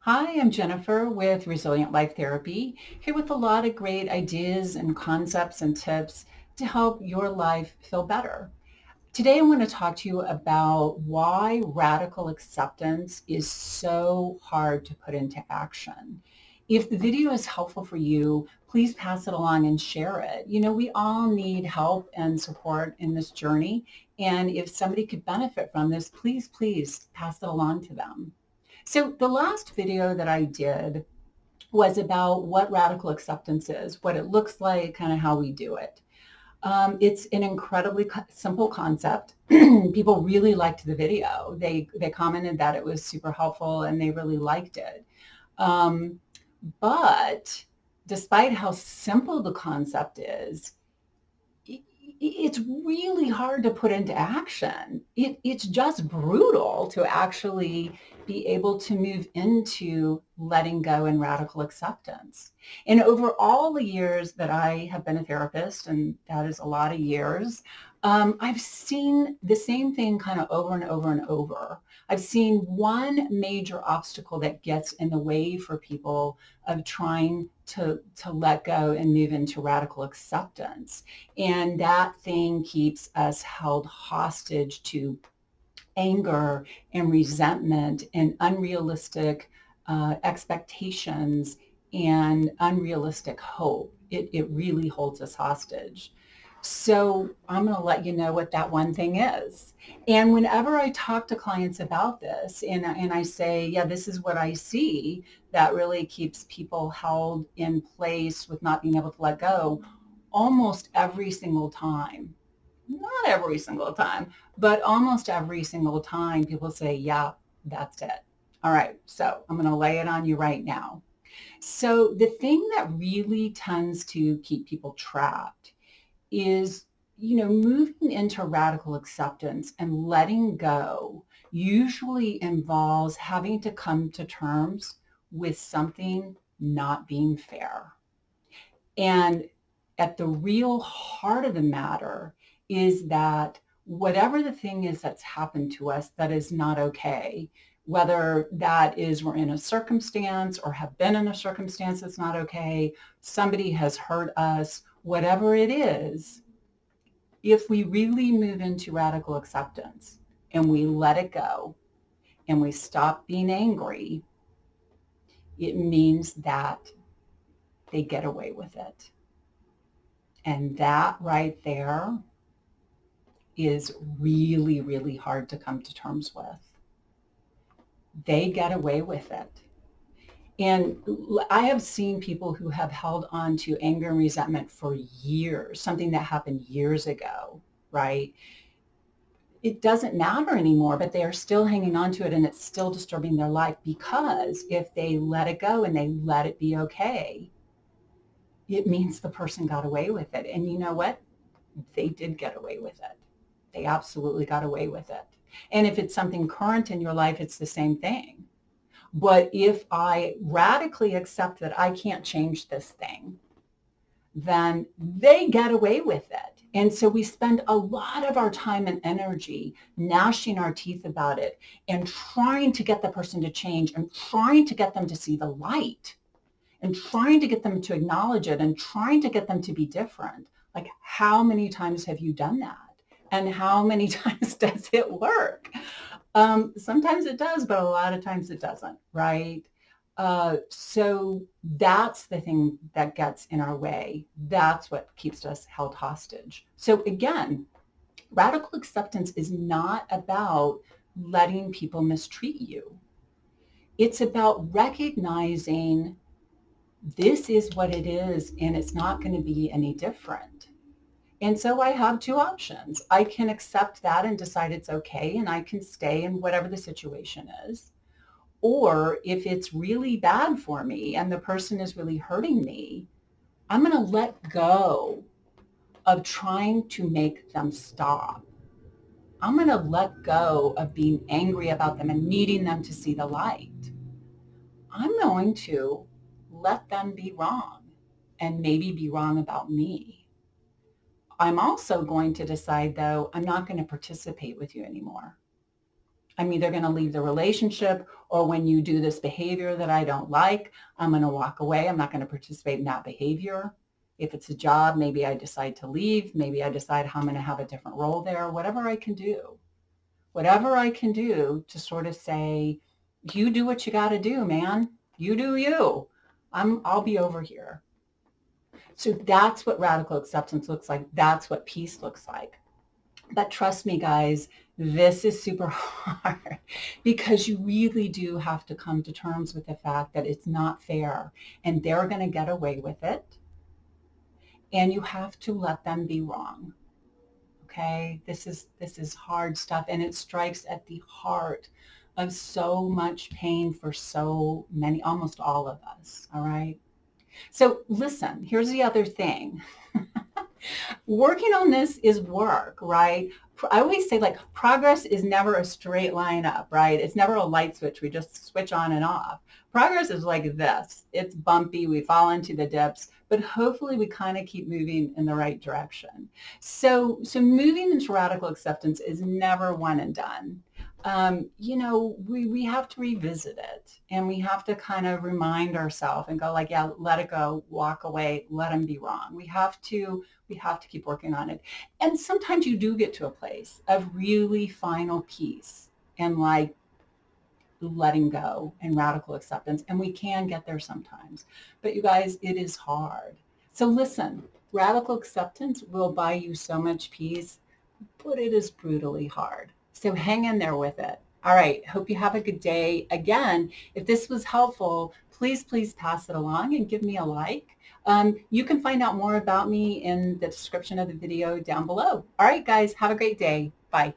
Hi, I'm Jennifer with Resilient Life Therapy, here with a lot of great ideas and concepts and tips to help your life feel better. Today, I want to talk to you about why radical acceptance is so hard to put into action. If the video is helpful for you, please pass it along and share it. We all need help and support in this journey. And if somebody could benefit from this, please pass it along to them. So the last video that I did was about what radical acceptance is, what it looks like, kind of how we do it. It's an incredibly simple concept. People really liked the video. They commented that it was super helpful and they really liked it. Um, but despite how simple the concept is, it's really hard to put into action. It's just brutal to actually be able to move into letting go and radical acceptance. And over all the years that I have been a therapist, and that is a lot of years, I've seen the same thing kind of over and over and over. I've seen one major obstacle that gets in the way for people of trying to let go and move into radical acceptance. And that thing keeps us held hostage to anger and resentment and unrealistic expectations and unrealistic hope. It really holds us hostage. So I'm going to let you know what that one thing is. And whenever I talk to clients about this and I say, yeah, this is what I see that really keeps people held in place with not being able to let go, almost every single time, not every single time, but almost every single time people say, yeah, that's it. All right, so I'm going to lay it on you right now. So the thing that really tends to keep people trapped is, moving into radical acceptance and letting go usually involves having to come to terms with something not being fair. And at the real heart of the matter is that whatever the thing is that's happened to us that is not okay, whether that is we're in a circumstance or have been in a circumstance that's not okay, somebody has hurt us, whatever it is, if we really move into radical acceptance and we let it go and we stop being angry, it means that they get away with it. And that right there is really, really hard to come to terms with. They get away with it. And I have seen people who have held on to anger and resentment for years, something that happened years ago, right? It doesn't matter anymore, but they are still hanging on to it and it's still disturbing their life because if they let it go and they let it be okay, it means the person got away with it. And you know what? They did get away with it. They absolutely got away with it. And if it's something current in your life, it's the same thing. But if I radically accept that I can't change this thing, then they get away with it. And so we spend a lot of our time and energy gnashing our teeth about it and trying to get the person to change and trying to get them to see the light and trying to get them to acknowledge it and trying to get them to be different. Like, how many times have you done that? And how many times does it work? Sometimes it does, but a lot of times it doesn't, right? So that's the thing that gets in our way. That's what keeps us held hostage. So again, radical acceptance is not about letting people mistreat you. It's about recognizing this is what it is and it's not going to be any different. And so I have two options. I can accept that and decide it's okay and I can stay in whatever the situation is. Or if it's really bad for me and the person is really hurting me, I'm going to let go of trying to make them stop. I'm going to let go of being angry about them and needing them to see the light. I'm going to let them be wrong and maybe be wrong about me. I'm also going to decide, though, I'm not going to participate with you anymore. I'm either going to leave the relationship, or when you do this behavior that I don't like, I'm going to walk away. I'm not going to participate in that behavior. If it's a job, maybe I decide to leave. Maybe I decide how I'm going to have a different role there. Whatever I can do. Whatever I can do to sort of say, you do what you got to do, man. You do you. I'll be over here. So that's what radical acceptance looks like. That's what peace looks like. But trust me, guys, this is super hard because you really do have to come to terms with the fact that it's not fair and they're going to get away with it. And you have to let them be wrong. Okay, this is hard stuff, and it strikes at the heart of so much pain for so many, almost all of us. All right. So listen, here's the other thing. Working on this is work, right? I always say, like, progress is never a straight line up, right? It's never a light switch we just switch on and off. Progress is like this. It's bumpy. We fall into the dips, but hopefully we kind of keep moving in the right direction. So moving into radical acceptance is never one and done. We have to revisit it, and we have to kind of remind ourselves and go like, yeah, let it go, walk away, let them be wrong. We have to keep working on it. And sometimes you do get to a place of really final peace and like letting go and radical acceptance. And we can get there sometimes, but you guys, it is hard. So listen, radical acceptance will buy you so much peace, but it is brutally hard. So hang in there with it. All right. Hope you have a good day. Again, if this was helpful, please pass it along and give me a like. You can find out more about me in the description of the video down below. All right, guys, have a great day. Bye.